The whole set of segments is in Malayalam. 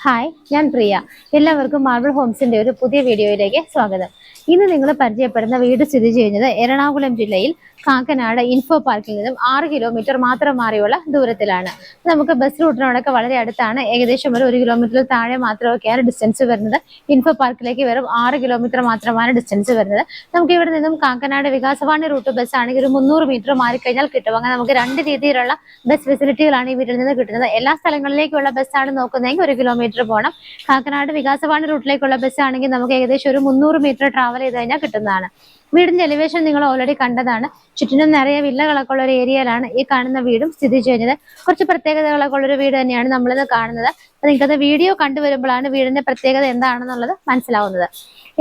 ഹായ്, ഞാൻ പ്രിയ. എല്ലാവർക്കും മാർബിൾ ഹോംസിന്റെ ഒരു പുതിയ വീഡിയോയിലേക്ക് സ്വാഗതം. ഇന്ന് നിങ്ങൾ പരിചയപ്പെടുന്ന വീട് സ്ഥിതി ചെയ്യുന്നത് എറണാകുളം ജില്ലയിൽ കാക്കനാട് ഇൻഫോ പാർക്കിൽ നിന്നും 6 കിലോമീറ്റർ മാത്രം മാറിയുള്ള ദൂരത്തിലാണ്. നമുക്ക് ബസ് റൂട്ടിനോടൊക്കെ വളരെ അടുത്താണ്. ഏകദേശം ഒരു കിലോമീറ്ററിൽ താഴെ മാത്രമൊക്കെയാണ് ഡിസ്റ്റൻസ് വരുന്നത്. ഇൻഫോ പാർക്കിലേക്ക് വെറും 6 കിലോമീറ്റർ മാത്രമാണ് ഡിസ്റ്റൻസ് വരുന്നത്. നമുക്ക് ഇവിടെ നിന്നും കാക്കനാട് വികാസവാണി റൂട്ട് ബസ് ആണെങ്കിൽ ഒരു 300 മീറ്റർ മാറിക്കഴിഞ്ഞാൽ കിട്ടും. അങ്ങനെ നമുക്ക് 2 രീതിയിലുള്ള ബസ് ഫെസിലിറ്റികളാണ് ഈ വീട്ടിൽ നിന്ന് കിട്ടുന്നത്. എല്ലാ സ്ഥലങ്ങളിലേക്കുള്ള ബസ്സാണ് നോക്കുന്നതെങ്കിൽ 1 കിലോമീറ്റർ പോകണം. കാക്കനാട് വികാസവാണി റൂട്ടിലേക്കുള്ള ബസ് ആണെങ്കിൽ നമുക്ക് ഏകദേശം ഒരു 300 മീറ്റർ ട്രാവൽ ചെയ്ത് കഴിഞ്ഞാൽ കിട്ടുന്നതാണ്. വീടിന്റെ എലിവേഷൻ നിങ്ങൾ ഓൾറെഡി കണ്ടതാണ്. ചുറ്റിനും നിറയെ വില്ലകളൊക്കെ ഉള്ള ഒരു ഏരിയയിലാണ് ഈ കാണുന്ന വീടും സ്ഥിതി ചെയ്യുന്നത്. കുറച്ച് പ്രത്യേകതകളൊക്കെ ഉള്ളൊരു വീട് തന്നെയാണ് നമ്മളിന്ന് കാണുന്നത്. അപ്പൊ നിങ്ങൾക്കത് വീഡിയോ കണ്ടുവരുമ്പോഴാണ് വീടിന്റെ പ്രത്യേകത എന്താണെന്നുള്ളത് മനസ്സിലാവുന്നത്.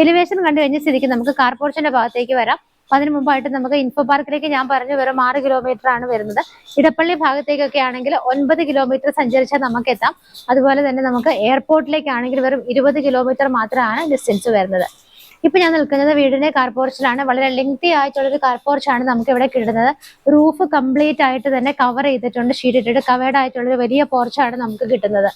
എലിവേഷൻ കണ്ടു കഴിഞ്ഞ സ്ഥിതിക്ക് നമുക്ക് കാർ പോർച്ചിന്റെ ഭാഗത്തേക്ക് വരാം. അതിന് മുമ്പായിട്ട് നമുക്ക് ഇൻഫോ പാർക്കിലേക്ക് ഞാൻ പറഞ്ഞു വെറും 6 കിലോമീറ്റർ ആണ് വരുന്നത്. ഇടപ്പള്ളി ഭാഗത്തേക്കൊക്കെ ആണെങ്കിൽ 9 കിലോമീറ്റർ സഞ്ചരിച്ചാൽ നമുക്ക് എത്താം. അതുപോലെ തന്നെ നമുക്ക് എയർപോർട്ടിലേക്കാണെങ്കിൽ വെറും 20 കിലോമീറ്റർ മാത്രമാണ് ഡിസ്റ്റൻസ് വരുന്നത്. ഇപ്പൊ ഞാൻ നിൽക്കുന്നത് വീടിന്റെ കാർ പോർച്ചിലാണ്. വളരെ ലെങ്തി ആയിട്ടുള്ളൊരു കാർ പോർച്ചാണ് നമുക്ക് ഇവിടെ കിട്ടുന്നത്. റൂഫ് കംപ്ലീറ്റ് ആയിട്ട് തന്നെ കവർ ചെയ്തിട്ടുണ്ട്. ഷീറ്റ് ഇട്ടിട്ട് കവേർഡ് ആയിട്ടുള്ളൊരു വലിയ പോർച്ചാണ് നമുക്ക് കിട്ടുന്നത്.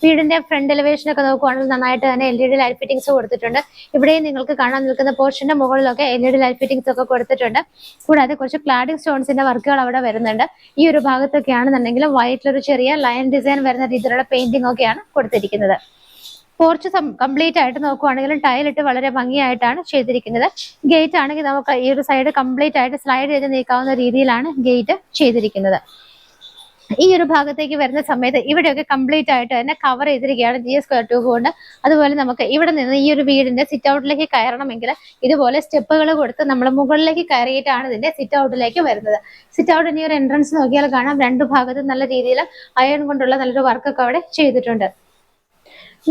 വീടിന്റെ ഫ്രണ്ട് എലിവേഷൻ ഒക്കെ നോക്കുവാണെങ്കിൽ നന്നായിട്ട് തന്നെ LED ലൈറ്റ് ഫിറ്റിംഗ്സ് കൊടുത്തിട്ടുണ്ട്. ഇവിടെയും നിങ്ങൾക്ക് കാണാൻ നിൽക്കുന്ന പോർഷന്റെ മുകളിലൊക്കെ LED ലൈറ്റ് ഫിറ്റിംഗ്സ് ഒക്കെ കൊടുത്തിട്ടുണ്ട്. കൂടാതെ കുറച്ച് ക്ലാഡിംഗ് സ്റ്റോൺസിന്റെ വർക്കുകൾ അവിടെ വരുന്നുണ്ട്. ഈ ഒരു ഭാഗത്തൊക്കെ ആണെന്നുണ്ടെങ്കിലും വൈറ്റിലൊരു ചെറിയ ലൈൻ ഡിസൈൻ വരുന്ന രീതിയിലുള്ള പെയിന്റിംഗ് ഒക്കെയാണ് കൊടുത്തിരിക്കുന്നത്. പോർച്ച് കംപ്ലീറ്റ് ആയിട്ട് നോക്കുവാണെങ്കിലും ടൈലിട്ട് വളരെ ഭംഗിയായിട്ടാണ് ചെയ്തിരിക്കുന്നത്. ഗേറ്റ് ആണെങ്കിൽ നമുക്ക് ഈ ഒരു സൈഡ് കംപ്ലീറ്റ് ആയിട്ട് സ്ലൈഡ് ചെയ്ത് നീക്കാവുന്ന രീതിയിലാണ് ഗേറ്റ് ചെയ്തിരിക്കുന്നത്. ഈ ഒരു ഭാഗത്തേക്ക് വരുന്ന സമയത്ത് ഇവിടെയൊക്കെ കംപ്ലീറ്റ് ആയിട്ട് തന്നെ കവർ ചെയ്തിരിക്കുകയാണ് GS സ്ക്വയർ ട്യൂബ് കൊണ്ട്. അതുപോലെ നമുക്ക് ഇവിടെ നിന്ന് ഈ ഒരു വീടിന്റെ സിറ്റ് ഔട്ടിലേക്ക് കയറണമെങ്കിൽ ഇതുപോലെ സ്റ്റെപ്പുകൾ കൊടുത്ത് നമ്മൾ മുകളിലേക്ക് കയറിയിട്ടാണ് ഇതിന്റെ സിറ്റ് ഔട്ടിലേക്ക് വരുന്നത്. സിറ്റ് ഔട്ടിന്റെ ഒരു എൻട്രൻസ് നോക്കിയാൽ കാണാം, 2 ഭാഗത്തും നല്ല രീതിയിൽ അയൺ കൊണ്ടുള്ള നല്ലൊരു വർക്കൊക്കെ അവിടെ ചെയ്തിട്ടുണ്ട്.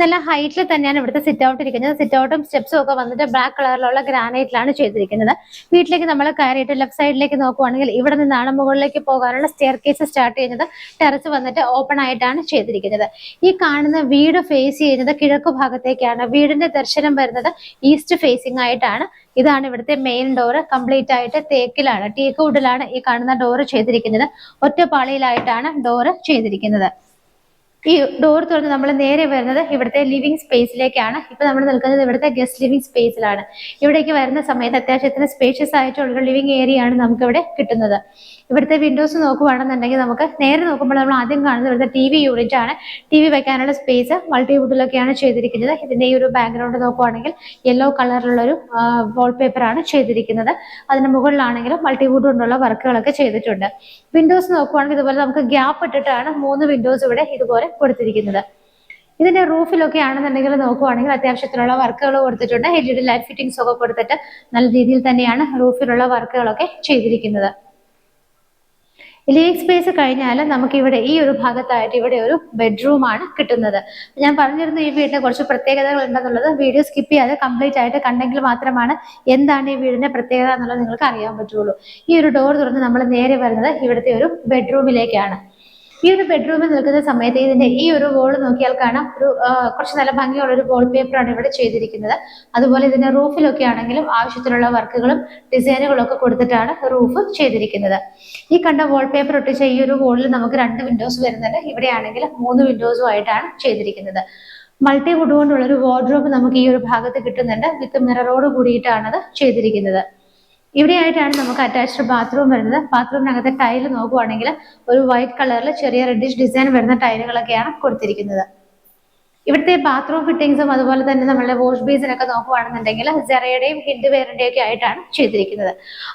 നല്ല ഹൈറ്റിൽ തന്നെയാണ് ഇവിടുത്തെ സിറ്റ് ഔട്ട് ഇരിക്കുന്നത്. സിറ്റ് ഔട്ടും സ്റ്റെപ്സും ഒക്കെ വന്നിട്ട് ബ്ലാക്ക് കളറിലുള്ള ഗ്രാനൈറ്റിലാണ് ചെയ്തിരിക്കുന്നത്. വീട്ടിലേക്ക് നമ്മൾ കയറിയിട്ട് ലെഫ്റ്റ് സൈഡിലേക്ക് നോക്കുവാണെങ്കിൽ ഇവിടെ നിന്നാണ് മുകളിലേക്ക് പോകാനുള്ള സ്റ്റെയർ കേസ് സ്റ്റാർട്ട് ചെയ്യുന്നത്. ടെറസ് വന്നിട്ട് ഓപ്പൺ ആയിട്ടാണ് ചെയ്തിരിക്കുന്നത്. ഈ കാണുന്ന വീട് ഫേസ് ചെയ്യുന്നത് കിഴക്ക് ഭാഗത്തേക്കാണ്. വീടിന്റെ ദർശനം വരുന്നത് ഈസ്റ്റ് ഫേസിംഗ് ആയിട്ടാണ്. ഇതാണ് ഇവിടുത്തെ മെയിൻ ഡോറ്. കംപ്ലീറ്റ് ആയിട്ട് തേക്കിലാണ്, ടീക്ക് വുഡിലാണ് ഈ കാണുന്ന ഡോറ് ചെയ്തിരിക്കുന്നത്. ഒറ്റപ്പാളിയിലായിട്ടാണ് ഡോറ് ചെയ്തിരിക്കുന്നത്. ഈ ഡോർ തുറന്ന് നമ്മൾ നേരെ വരുന്നത് ഇവിടുത്തെ ലിവിംഗ് സ്പേസിലേക്കാണ്. ഇപ്പൊ നമ്മൾ നിൽക്കുന്നത് ഇവിടുത്തെ ഗസ്റ്റ് ലിവിംഗ് സ്പേസിലാണ്. ഇവിടേക്ക് വരുന്ന സമയത്ത് അത്യാവശ്യത്തിന് സ്പേഷ്യസ് ആയിട്ടുള്ള ലിവിംഗ് ഏരിയ ആണ് നമുക്ക് ഇവിടെ കിട്ടുന്നത്. ഇവിടുത്തെ വിൻഡോസ് നോക്കുവാണെന്നുണ്ടെങ്കിൽ നമുക്ക് നേരെ നോക്കുമ്പോൾ നമ്മൾ ആദ്യം കാണുന്നത് ഇവിടുത്തെ TV യൂണിറ്റ് ആണ്. TV വെക്കാനുള്ള സ്പേസ് മൾട്ടിവുഡിലൊക്കെയാണ് ചെയ്തിരിക്കുന്നത്. ഇതിന്റെ ഈ ഒരു ബാക്ക്ഗ്രൗണ്ട് നോക്കുവാണെങ്കിൽ യെല്ലോ കളറിലുള്ള ഒരു വാൾപേപ്പർ ആണ് ചെയ്തിരിക്കുന്നത്. അതിന് മുകളിലാണെങ്കിലും മൾട്ടിവുഡ് കൊണ്ടുള്ള വർക്കുകളൊക്കെ ചെയ്തിട്ടുണ്ട്. വിൻഡോസ് നോക്കുവാണെങ്കിൽ ഇതുപോലെ നമുക്ക് ഗ്യാപ്പ് ഇട്ടിട്ടാണ് 3 വിൻഡോസ് ഇവിടെ ഇതുപോലെ കൊടുത്തിരിക്കുന്നത്. ഇതിന്റെ റൂഫിലൊക്കെ ആണെന്നുണ്ടെങ്കിൽ നോക്കുവാണെങ്കിൽ അത്യാവശ്യത്തിനുള്ള വർക്കുകൾ കൊടുത്തിട്ടുണ്ട്. LED ലൈറ്റ് ഫിറ്റിംഗ്സ് ഒക്കെ കൊടുത്തിട്ട് നല്ല രീതിയിൽ തന്നെയാണ് റൂഫിലുള്ള വർക്കുകളൊക്കെ ചെയ്തിരിക്കുന്നത്. ലിവിംഗ് സ്പേസ് കഴിഞ്ഞാൽ നമുക്ക് ഇവിടെ ഈ ഒരു ഭാഗത്തായിട്ട് ഇവിടെ ഒരു ബെഡ്റൂം ആണ് കിട്ടുന്നത്. ഞാൻ പറഞ്ഞിരുന്നു ഈ വീടിന് കുറച്ച് പ്രത്യേകതകൾ ഉണ്ടെന്നുള്ളത്. വീഡിയോ സ്കിപ്പ് ചെയ്യാതെ കംപ്ലീറ്റ് ആയിട്ട് കണ്ടെങ്കിൽ മാത്രമാണ് എന്താണ് ഈ വീടിന്റെ പ്രത്യേകത എന്നുള്ളത് നിങ്ങൾക്ക് അറിയാൻ പറ്റുള്ളൂ. ഈ ഒരു ഡോർ തുറന്ന് നമ്മൾ നേരെ വരുന്നത് ഇവിടുത്തെ ഒരു ബെഡ്റൂമിലേക്കാണ്. ഈ ഒരു ബെഡ്റൂമിൽ നിൽക്കുന്ന സമയത്ത് ഇതിന്റെ ഈ ഒരു വോൾ നോക്കിയാൽ കാണാം, ഒരു കുറച്ച് നല്ല ഭംഗിയുള്ള ഒരു വാൾപേപ്പറാണ് ഇവിടെ ചെയ്തിരിക്കുന്നത്. അതുപോലെ ഇതിന്റെ റൂഫിലൊക്കെ ആണെങ്കിലും ആവശ്യത്തിനുള്ള വർക്കുകളും ഡിസൈനുകളും ഒക്കെ കൊടുത്തിട്ടാണ് റൂഫ് ചെയ്തിരിക്കുന്നത്. ഈ കണ്ട വാൾപേപ്പർ ഒട്ടിച്ച ഈ ഒരു വോളിൽ നമുക്ക് 2 വിൻഡോസ് വരുന്നുണ്ട്. ഇവിടെയാണെങ്കിൽ 3 വിൻഡോസും ആയിട്ടാണ് ചെയ്തിരിക്കുന്നത്. മൾട്ടിവുഡ് കൊണ്ടുള്ള ഒരു വാർഡ്രോബ് നമുക്ക് ഈ ഒരു ഭാഗത്ത് കിട്ടുന്നുണ്ട്. വിത്ത് മിററോട് കൂടിയിട്ടാണ് അത് ചെയ്തിരിക്കുന്നത്. ഇവിടെയായിട്ടാണ് നമുക്ക് അറ്റാച്ച്ഡ് ബാത്റൂം വരുന്നത്. ബാത്റൂമിനകത്തെ ടൈല് നോക്കുവാണെങ്കിൽ ഒരു വൈറ്റ് കളറിൽ ചെറിയ റെഡിഷ് ഡിസൈൻ വരുന്ന ടൈലുകളൊക്കെയാണ് കൊടുത്തിരിക്കുന്നത്. ഇവിടുത്തെ ബാത്റൂം ഫിറ്റിംഗ്സും അതുപോലെ തന്നെ നമ്മളുടെ വാഷ് ബേസിനൊക്കെ നോക്കുവാണെന്നുണ്ടെങ്കിൽ സെറയുടെയും ഹിൻഡ്വെയറിന്റെയും ഒക്കെ ആയിട്ടാണ് ചെയ്തിരിക്കുന്നത്.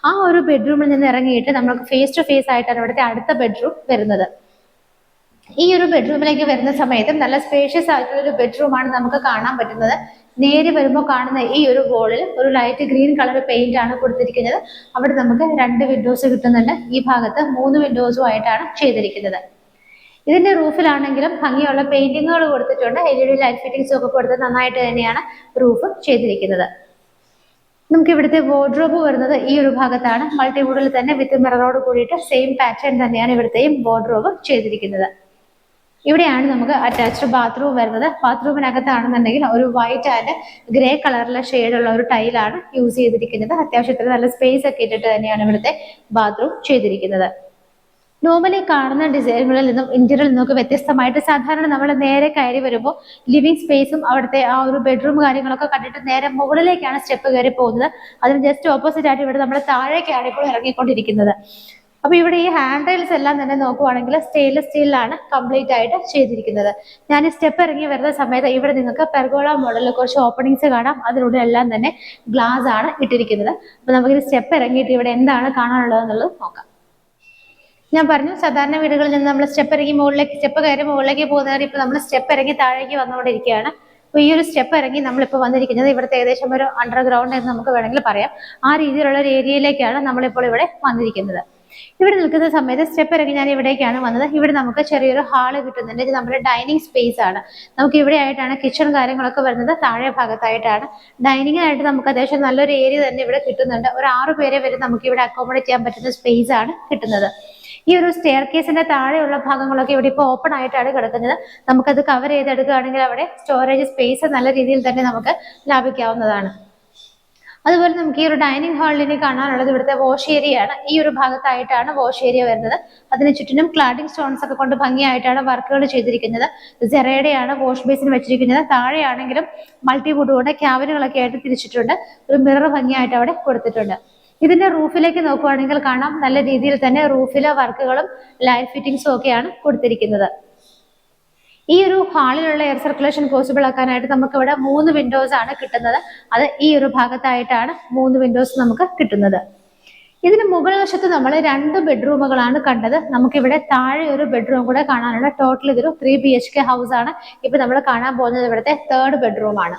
ആ ഒരു ബെഡ്റൂമിൽ നിന്ന് ഇറങ്ങിയിട്ട് നമുക്ക് ഫേസ് ടു ഫേസ് ആയിട്ടാണ് ഇവിടുത്തെ അടുത്ത ബെഡ്റൂം വരുന്നത്. ഈ ഒരു ബെഡ്റൂമിലേക്ക് വരുന്ന സമയത്ത് നല്ല സ്പേഷ്യസ് ആയിട്ടുള്ള ഒരു ബെഡ്റൂമാണ് നമുക്ക് കാണാൻ പറ്റുന്നത്. നേരെ വരുമ്പോൾ കാണുന്ന ഈ ഒരു വോളിൽ ഒരു ലൈറ്റ് ഗ്രീൻ കളർ പെയിന്റ് ആണ് കൊടുത്തിരിക്കുന്നത്. അവിടെ നമുക്ക് 2 വിൻഡോസ് കിട്ടുന്നുണ്ട്. ഈ ഭാഗത്ത് 3 വിൻഡോസും ആയിട്ടാണ് ചെയ്തിരിക്കുന്നത്. ഇതിന്റെ റൂഫിലാണെങ്കിലും ഭംഗിയുള്ള പെയിന്റിങ്ങുകൾ കൊടുത്തിട്ടുണ്ട്. LED ലൈറ്റ് ഫിറ്റിംഗ്സ് ഒക്കെ കൊടുത്ത് നന്നായിട്ട് തന്നെയാണ് റൂഫ് ചെയ്തിരിക്കുന്നത്. നമുക്ക് ഇവിടുത്തെ വാർഡ്രോബ് വരുന്നത് ഈ ഒരു ഭാഗത്താണ്. മൾട്ടിവുഡിൽ തന്നെ വിത്ത് മിററോട് കൂടിയിട്ട് സെയിം പാറ്റേൺ തന്നെയാണ് ഇവിടുത്തെയും വാർഡ്രോബ് ചെയ്തിരിക്കുന്നത്. ഇവിടെയാണ് നമുക്ക് അറ്റാച്ച്ഡ് ബാത്റൂം വരുന്നത്. ബാത്റൂമിനകത്താണെന്നുണ്ടെങ്കിൽ ഒരു വൈറ്റ് ആൻഡ് ഗ്രേ കളറിലെ ഷെയ്ഡുള്ള ഒരു ടൈലാണ് യൂസ് ചെയ്തിരിക്കുന്നത്. അത്യാവശ്യത്തിന് നല്ല സ്പേസ് ഒക്കെ ഇട്ടിട്ട് തന്നെയാണ് ഇവിടുത്തെ ബാത്റൂം ചെയ്തിരിക്കുന്നത്. നോർമലി കാണുന്ന ഡിസൈനുകളിൽ നിന്നും ഇന്റീരിയറിൽ നിന്നൊക്കെ വ്യത്യസ്തമായിട്ട് സാധാരണ നമ്മൾ നേരെ കയറി വരുമ്പോൾ ലിവിംഗ് സ്പേസും അവിടുത്തെ ആ ഒരു ബെഡ്റൂം കാര്യങ്ങളൊക്കെ കണ്ടിട്ട് നേരെ മുകളിലേക്കാണ് സ്റ്റെപ്പ് കയറി പോകുന്നത്. അതിന് ജസ്റ്റ് ഓപ്പോസിറ്റ് ആയിട്ട് ഇവിടെ നമ്മൾ താഴേക്കാണ് ഇപ്പോൾ ഇറങ്ങിക്കൊണ്ടിരിക്കുന്നത്. അപ്പൊ ഇവിടെ ഈ ഹാൻഡ് റെയിൽസ് എല്ലാം തന്നെ നോക്കുവാണെങ്കിൽ സ്റ്റെയിൻലെസ് സ്റ്റീലിലാണ് കംപ്ലീറ്റ് ആയിട്ട് ചെയ്തിരിക്കുന്നത്. ഞാൻ ഈ സ്റ്റെപ്പ് ഇറങ്ങി വരുന്ന സമയത്ത് ഇവിടെ നിങ്ങൾക്ക് പെർഗോള മോഡലിൽ കുറച്ച് ഓപ്പണിങ്സ് കാണാം. അതിലൂടെ എല്ലാം തന്നെ ഗ്ലാസ് ആണ് ഇട്ടിരിക്കുന്നത്. അപ്പൊ നമുക്ക് സ്റ്റെപ്പ് ഇറങ്ങിയിട്ട് ഇവിടെ എന്താണ് കാണാനുള്ളത് എന്നുള്ളത് നോക്കാം. ഞാൻ പറഞ്ഞു സാധാരണ വീടുകളിൽ നിന്ന് നമ്മൾ സ്റ്റെപ്പ് കയറി മുകളിലേക്ക് പോകുന്നവർ ഇപ്പൊ നമ്മൾ സ്റ്റെപ്പ് ഇറങ്ങി താഴേക്ക് വന്നുകൊണ്ടിരിക്കുകയാണ്. അപ്പൊ ഈ ഒരു സ്റ്റെപ്പ് ഇറങ്ങി നമ്മളിപ്പോൾ വന്നിരിക്കുന്നത് ഇവിടുത്തെ ഏകദേശം ഒരു അണ്ടർഗ്രൗണ്ട് എന്ന് നമുക്ക് വേണമെങ്കിൽ പറയാം. ആ രീതിയിലുള്ള ഒരു ഏരിയയിലേക്കാണ് നമ്മളിപ്പോൾ ഇവിടെ വന്നിരിക്കുന്നത്. ഇവിടെ നിൽക്കുന്ന സമയത്ത് സ്റ്റെപ്പ് ഇറങ്ങി ഞാൻ ഇവിടേക്കാണ് വന്നത്. ഇവിടെ നമുക്ക് ചെറിയൊരു ഹാള് കിട്ടുന്നുണ്ട്. ഇത് നമ്മുടെ ഡൈനിങ് സ്പേസ് ആണ്. നമുക്ക് ഇവിടെ ആയിട്ടാണ് കിച്ചൺ കാര്യങ്ങളൊക്കെ വരുന്നത്. താഴെ ഭാഗത്തായിട്ടാണ് ഡൈനിങ്ങിനായിട്ട് നമുക്ക് അത്യാവശ്യം നല്ലൊരു ഏരിയ തന്നെ ഇവിടെ കിട്ടുന്നുണ്ട്. ഒരു 6 പേരെ വരെ നമുക്ക് ഇവിടെ അക്കോമഡേറ്റ് ചെയ്യാൻ പറ്റുന്ന സ്പേസ് ആണ് കിട്ടുന്നത്. ഈ ഒരു സ്റ്റെയർ കേസിന്റെ താഴെയുള്ള ഭാഗങ്ങളൊക്കെ ഇവിടെ ഇപ്പോൾ ഓപ്പൺ ആയിട്ടാണ് കിടക്കുന്നത്. നമുക്കത് കവർ ചെയ്തെടുക്കുകയാണെങ്കിൽ അവിടെ സ്റ്റോറേജ് സ്പേസ് നല്ല രീതിയിൽ തന്നെ നമുക്ക് ലാഭിക്കാവുന്നതാണ്. അതുപോലെ നമുക്ക് ഈ ഒരു ഡൈനിങ് ഹാളിൽ കാണാനുള്ളത് ഇവിടുത്തെ വാഷ് ഏരിയ ആണ്. ഈ ഒരു ഭാഗത്തായിട്ടാണ് വാഷ് ഏരിയ വരുന്നത്. അതിന് ചുറ്റിനും ക്ലാഡിംഗ് സ്റ്റോൺസ് ഒക്കെ കൊണ്ട് ഭംഗിയായിട്ടാണ് വർക്കുകൾ ചെയ്തിരിക്കുന്നത്. സെറയുടെയാണ് വാഷ് ബേസിൻ വെച്ചിരിക്കുന്നത്. താഴെയാണെങ്കിലും മൾട്ടിവുഡ് കൊണ്ട് ക്യാബിനുകളൊക്കെ ആയിട്ട് തിരിച്ചിട്ടുണ്ട്. ഒരു മിറർ ഭംഗിയായിട്ട് അവിടെ കൊടുത്തിട്ടുണ്ട്. ഇതിന്റെ റൂഫിലേക്ക് നോക്കുവാണെങ്കിൽ കാണാം നല്ല രീതിയിൽ തന്നെ റൂഫിലെ വർക്കുകളും ലൈറ്റ് ഫിറ്റിംഗ്സും ഒക്കെയാണ് കൊടുത്തിരിക്കുന്നത്. ഈ ഒരു ഹാളിലുള്ള എയർ സർക്കുലേഷൻ പോസിബിൾ ആക്കാനായിട്ട് നമുക്ക് ഇവിടെ 3 വിൻഡോസ് ആണ് കിട്ടുന്നത്. അത് ഈ ഒരു ഭാഗത്തായിട്ടാണ് 3 വിൻഡോസ് നമുക്ക് കിട്ടുന്നത്. ഇതിന് മുകൾ വശത്ത് നമ്മൾ 2 ബെഡ്റൂമുകളാണ് കണ്ടത്. നമുക്കിവിടെ താഴെ ഒരു ബെഡ്റൂം കൂടെ കാണാനുള്ള. ടോട്ടൽ ഇതൊരു 3 BHK ഹൗസ് ആണ്. ഇപ്പൊ നമ്മൾ കാണാൻ പോകുന്നത് ഇവിടുത്തെ 3rd ബെഡ്റൂം ആണ്.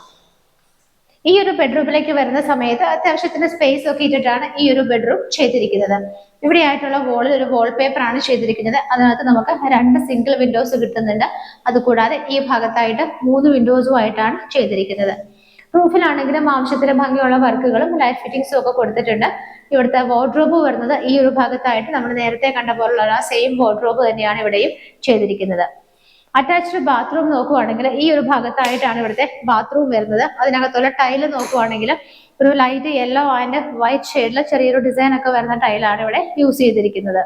ഈ ഒരു ബെഡ്റൂമിലേക്ക് വരുന്ന സമയത്ത് അത്യാവശ്യത്തിന് സ്പേസ് ഒക്കെ ഇട്ടിട്ടാണ് ഈ ഒരു ബെഡ്റൂം ചെയ്തിരിക്കുന്നത്. ഇവിടെ ആയിട്ടുള്ള വോളിൽ ഒരു വാൾപേപ്പർ ആണ് ചെയ്തിരിക്കുന്നത്. അതിനകത്ത് നമുക്ക് 2 സിംഗിൾ വിൻഡോസ് കിട്ടുന്നുണ്ട്. അതുകൂടാതെ ഈ ഭാഗത്തായിട്ട് 3 വിൻഡോസും ആയിട്ടാണ് ചെയ്തിരിക്കുന്നത്. റൂഫിലാണെങ്കിലും ആവശ്യത്തിന് ഭംഗിയുള്ള വർക്കുകളും ലൈറ്റ് ഫിറ്റിംഗ്സും ഒക്കെ കൊടുത്തിട്ടുണ്ട്. ഇവിടുത്തെ വാർഡ്രോബ് വരുന്നത് ഈ ഒരു ഭാഗത്തായിട്ട് നമ്മൾ നേരത്തെ കണ്ട പോലുള്ള സെയിം വാർഡ്രോബ് തന്നെയാണ് ഇവിടെയും ചെയ്തിരിക്കുന്നത്. അറ്റാച്ച്ഡ് ബാത്റൂം നോക്കുവാണെങ്കിൽ ഈ ഒരു ഭാഗത്തായിട്ടാണ് ഇവിടുത്തെ ബാത്റൂം വരുന്നത്. അതിനകത്തുള്ള ടൈല് നോക്കുവാണെങ്കിൽ ഒരു ലൈറ്റ് യെല്ലോ ആൻഡ് വൈറ്റ് ഷെയ്ഡിൽ ചെറിയൊരു ഡിസൈൻ ഒക്കെ വരുന്ന ടൈലാണ് ഇവിടെ യൂസ് ചെയ്തിരിക്കുന്നത്.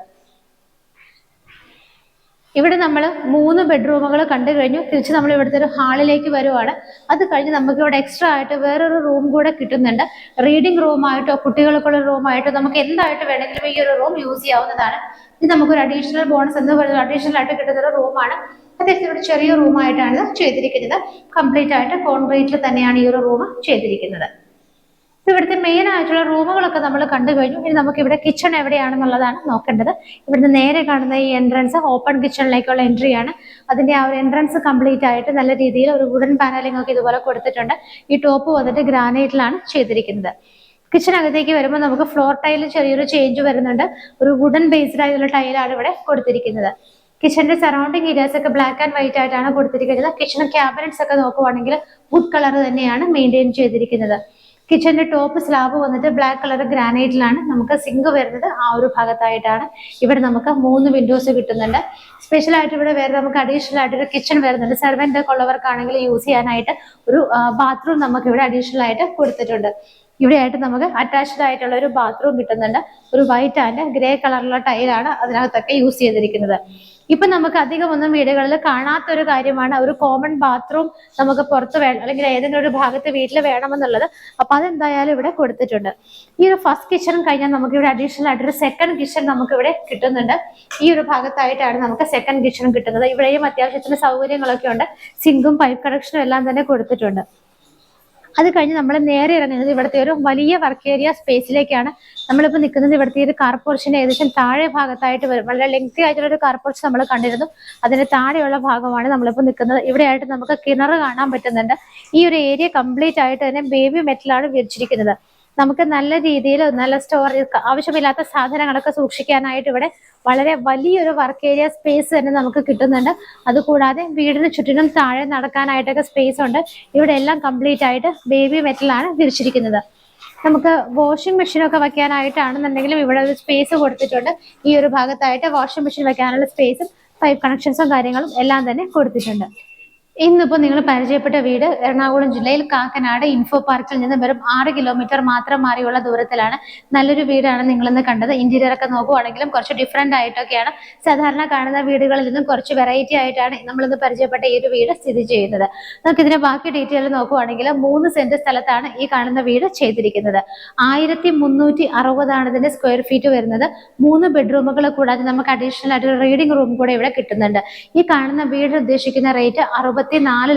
ഇവിടെ നമ്മൾ 3 ബെഡ്റൂമുകൾ കണ്ടു കഴിഞ്ഞു. തിരിച്ച് നമ്മൾ ഇവിടുത്തെ ഒരു ഹാളിലേക്ക് വരുവാണ്. അത് കഴിഞ്ഞ് നമുക്ക് ഇവിടെ എക്സ്ട്രാ ആയിട്ട് വേറൊരു റൂം കൂടെ കിട്ടുന്നുണ്ട്. റീഡിംഗ് റൂമായിട്ടോ കുട്ടികൾക്കുള്ള റൂമായിട്ടോ നമുക്ക് എന്തായിട്ട് വേണമെങ്കിലും ഈ ഒരു റൂം യൂസ് ചെയ്യാവുന്നതാണ്. ഇത് നമുക്കൊരു അഡീഷണൽ ബോണസ് എന്ന് പറയുന്നത് അഡീഷണൽ ആയിട്ട് കിട്ടുന്ന ഒരു റൂമാണ്. അത്യാവശ്യം ഇവിടെ ചെറിയ റൂമായിട്ടാണ് ചെയ്തിരിക്കുന്നത്. കംപ്ലീറ്റ് ആയിട്ട് കോൺക്രീറ്റിൽ തന്നെയാണ് ഈ ഒരു റൂം ചെയ്തിരിക്കുന്നത്. ഇവിടുത്തെ മെയിൻ ആയിട്ടുള്ള റൂമുകളൊക്കെ നമ്മൾ കണ്ടു കഴിഞ്ഞു. ഇനി നമുക്ക് ഇവിടെ കിച്ചൺ എവിടെയാണെന്നുള്ളതാണ് നോക്കേണ്ടത്. ഇവിടുന്ന് നേരെ കാണുന്ന ഈ എൻട്രൻസ് ഓപ്പൺ കിച്ചണിലേക്കുള്ള എൻട്രി ആണ്. അതിന്റെ ആ ഒരു എൻട്രൻസ് കംപ്ലീറ്റ് ആയിട്ട് നല്ല രീതിയിൽ ഒരു വുഡൻ പാനലിംഗ് ഒക്കെ ഇതുപോലെ കൊടുത്തിട്ടുണ്ട്. ഈ ടോപ്പ് വന്നിട്ട് ഗ്രാനൈറ്റിലാണ് ചെയ്തിരിക്കുന്നത്. കിച്ചണകത്തേക്ക് വരുമ്പോൾ നമുക്ക് ഫ്ലോർ ടൈലിൽ ചെറിയൊരു ചേഞ്ച് വരുന്നുണ്ട്. ഒരു വുഡൻ ബേസ്ഡ് ആയിട്ടുള്ള ടൈലാണ് ഇവിടെ കൊടുത്തിരിക്കുന്നത്. കിച്ചന്റെ സറൗണ്ടിങ് ഏരിയാസ് ഒക്കെ ബ്ലാക്ക് ആൻഡ് വൈറ്റ് ആയിട്ടാണ് കൊടുത്തിരിക്കുന്നത്. കിച്ചൺ ക്യാബിനറ്റ്സ് ഒക്കെ നോക്കുവാണെങ്കിൽ വുഡ് കളർ തന്നെയാണ് മെയിൻറ്റെയിൻ ചെയ്തിരിക്കുന്നത്. കിച്ചന്റെ ടോപ്പ് സ്ലാബ് വന്നിട്ട് ബ്ലാക്ക് കളർ ഗ്രാനൈറ്റിലാണ്. നമുക്ക് സിങ്ക് വരുന്നത് ആ ഒരു ഭാഗത്തായിട്ടാണ്. ഇവിടെ നമുക്ക് 3 വിൻഡോസ് കിട്ടുന്നുണ്ട്. സ്പെഷ്യൽ ആയിട്ട് ഇവിടെ വേറെ നമുക്ക് അഡീഷണൽ ആയിട്ട് ഒരു കിച്ചൺ വരുന്നുണ്ട്. സെർവന്റ് ഒക്കെ ഉള്ളവർക്കാണെങ്കിൽ യൂസ് ചെയ്യാനായിട്ട് ഒരു ബാത്റൂം നമുക്ക് ഇവിടെ അഡീഷണൽ ആയിട്ട് കൊടുത്തിട്ടുണ്ട്. ഇവിടെ ആയിട്ട് നമുക്ക് അറ്റാച്ച്ഡ് ആയിട്ടുള്ള ഒരു ബാത്റൂം കിട്ടുന്നുണ്ട്. ഒരു വൈറ്റ് ആൻഡ് ഗ്രേ കളറുള്ള ടൈലാണ് അതിനകത്തൊക്കെ യൂസ് ചെയ്തിരിക്കുന്നത്. ഇപ്പൊ നമുക്ക് അധികം ഒന്നും വീടുകളിൽ കാണാത്ത ഒരു കാര്യമാണ് ഒരു കോമൺ ബാത്റൂം നമുക്ക് പുറത്ത് വേണം അല്ലെങ്കിൽ ഏതെങ്കിലും ഒരു ഭാഗത്ത് വീട്ടിൽ വേണമെന്നുള്ളത്. അപ്പൊ അതെന്തായാലും ഇവിടെ കൊടുത്തിട്ടുണ്ട്. ഈ ഒരു ഫസ്റ്റ് കിച്ചൺ കഴിഞ്ഞാൽ നമുക്ക് ഇവിടെ അഡീഷണൽ ആയിട്ടൊരു സെക്കൻഡ് കിച്ചൺ നമുക്ക് ഇവിടെ കിട്ടുന്നുണ്ട്. ഈ ഒരു ഭാഗത്തായിട്ടാണ് നമുക്ക് സെക്കൻഡ് കിച്ചൺ കിട്ടുന്നത്. ഇവിടെയും അത്യാവശ്യത്തിന് സൗകര്യങ്ങളൊക്കെ ഉണ്ട്. സിങ്കും പൈപ്പ് കണക്ഷനും എല്ലാം തന്നെ കൊടുത്തിട്ടുണ്ട്. അത് കഴിഞ്ഞ് നമ്മൾ നേരെ ഇറങ്ങുന്നത് ഇവിടുത്തെ ഒരു വലിയ വർക്ക് ഏരിയ സ്പേസിലേക്കാണ്. നമ്മളിപ്പോൾ നിൽക്കുന്നത് ഇവിടുത്തെ ഒരു കാർ പോർച്ചിന്റെ ഏകദേശം താഴെ ഭാഗത്തായിട്ട് വരും. വളരെ ലെങ്തി ആയിട്ടുള്ള ഒരു കാർ പോർച്ച് നമ്മൾ കണ്ടിരുന്നു. അതിന്റെ താഴെയുള്ള ഭാഗമാണ് നമ്മളിപ്പോൾ നിൽക്കുന്നത്. ഇവിടെ ആയിട്ട് നമുക്ക് കിണർ കാണാൻ പറ്റുന്നുണ്ട്. ഈ ഒരു ഏരിയ കംപ്ലീറ്റ് ആയിട്ട് തന്നെ ബേബി മെറ്റലാണ് വിരിച്ചിരിക്കുന്നത്. നമുക്ക് നല്ല രീതിയിൽ നല്ല സ്റ്റോറേജ് ആവശ്യമില്ലാത്ത സാധനങ്ങളൊക്കെ സൂക്ഷിക്കാനായിട്ട് ഇവിടെ വളരെ വലിയൊരു വർക്ക് ഏരിയ സ്പേസ് തന്നെ നമുക്ക് കിട്ടുന്നുണ്ട്. അതുകൂടാതെ വീടിന് ചുറ്റിനും താഴെ നടക്കാനായിട്ടൊക്കെ സ്പേസ് ഉണ്ട്. ഇവിടെ എല്ലാം കംപ്ലീറ്റ് ആയിട്ട് ബേബി മെറ്റലാണ് വിരിച്ചിരിക്കുന്നത്. നമുക്ക് വാഷിംഗ് മെഷീനൊക്കെ വെക്കാനായിട്ടാണെന്നുണ്ടെങ്കിലും ഇവിടെ ഒരു സ്പേസ് കൊടുത്തിട്ടുണ്ട്. ഈ ഒരു ഭാഗത്തായിട്ട് വാഷിംഗ് മെഷീൻ വെക്കാനുള്ള സ്പേസും പൈപ്പ് കണക്ഷൻസും കാര്യങ്ങളും എല്ലാം തന്നെ കൊടുത്തിട്ടുണ്ട്. ഇന്നിപ്പോൾ നിങ്ങൾ പരിചയപ്പെട്ട വീട് എറണാകുളം ജില്ലയിൽ കാക്കനാട് ഇൻഫോ പാർക്കിൽ നിന്ന് വെറും 6 കിലോമീറ്റർ മാത്രം മാറിയുള്ള ദൂരത്തിലാണ്. നല്ലൊരു വീടാണ് നിങ്ങളിന്ന് കണ്ടത്. ഇന്റീരിയർ ഒക്കെ നോക്കുവാണെങ്കിലും കുറച്ച് ഡിഫറെന്റ് ആയിട്ടൊക്കെയാണ് സാധാരണ കാണുന്ന വീടുകളിൽ നിന്നും കുറച്ച് വെറൈറ്റി ആയിട്ടാണ് നമ്മളിന്ന് പരിചയപ്പെട്ട ഈ ഒരു വീട് സ്ഥിതി ചെയ്യുന്നത്. നമുക്ക് ഇതിന്റെ ബാക്കി ഡീറ്റെയിൽ നോക്കുവാണെങ്കിൽ 3 സെന്റ് സ്ഥലത്താണ് ഈ കാണുന്ന വീട് ചെയ്തിരിക്കുന്നത്. 1360 ഇതിന്റെ സ്ക്വയർ ഫീറ്റ് വരുന്നത്. 3 ബെഡ്റൂമുകൾ കൂടാതെ നമുക്ക് അഡീഷണൽ ആയിട്ട് റീഡിംഗ് റൂം കൂടെ ഇവിടെ കിട്ടുന്നുണ്ട്. ഈ കാണുന്ന വീട് ഉദ്ദേശിക്കുന്ന റേറ്റ് 64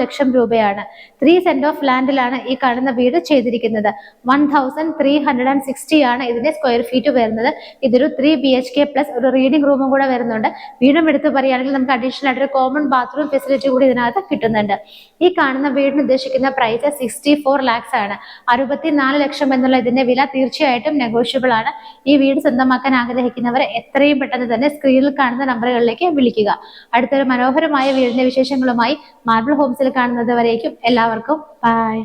ലക്ഷം രൂപയാണ്. 3 സെന്റ് ഓഫ് ലാൻഡിലാണ് ഈ കാണുന്ന വീട് ചെയ്തിരിക്കുന്നത്. 1360 ആണ് ഇതിന്റെ സ്ക്വയർ ഫീറ്റ് വരുന്നത്. ഇതൊരു 3 BHK പ്ലസ് ഒരു റീഡിംഗ് റൂമും കൂടെ വരുന്നുണ്ട്. വീടും എടുത്ത് പറയുകയാണെങ്കിൽ നമുക്ക് അഡീഷണൽ ആയിട്ട് ഒരു കോമൺ ബാത്റൂം ഫെസിലിറ്റി കൂടി ഇതിനകത്ത് കിട്ടുന്നുണ്ട്. ഈ കാണുന്ന വീടിന് ഉദ്ദേശിക്കുന്ന പ്രൈസ് 64 ലാക്സ് ആണ്. 64 ലക്ഷം എന്നുള്ള ഇതിന്റെ വില തീർച്ചയായിട്ടും നെഗോഷ്യബിൾ ആണ്. ഈ വീട് സ്വന്തമാക്കാൻ ആഗ്രഹിക്കുന്നവർ എത്രയും പെട്ടെന്ന് തന്നെ സ്ക്രീനിൽ കാണുന്ന നമ്പറുകളിലേക്ക് വിളിക്കുക. അടുത്തൊരു മനോഹരമായ വീടിന്റെ വിശേഷങ്ങളുമായി മാർബിൾ ഹോംസിൽ കാണുന്നത് വരേക്കും എല്ലാവർക്കും ബൈ.